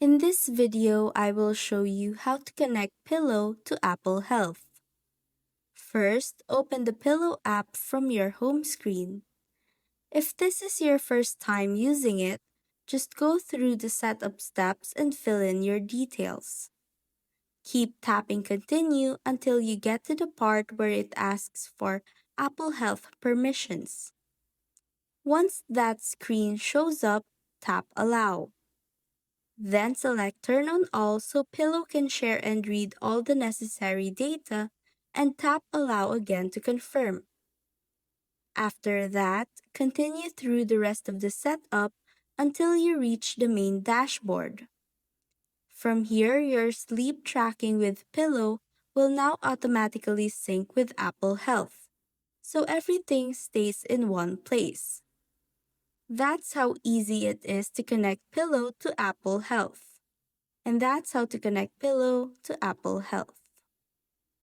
In this video, I will show you how to connect Pillow to Apple Health. First, open the Pillow app from your home screen. If this is your first time using it, just go through the setup steps and fill in your details. Keep tapping Continue until you get to the part where it asks for Apple Health permissions. Once that screen shows up, tap Allow. Then select Turn on All so Pillow can share and read all the necessary data, and tap Allow again to confirm. After that, continue through the rest of the setup until you reach the main dashboard. From here, your sleep tracking with Pillow will now automatically sync with Apple Health, so everything stays in one place. That's how easy it is to connect Pillow to Apple Health. And that's how to connect Pillow to Apple Health.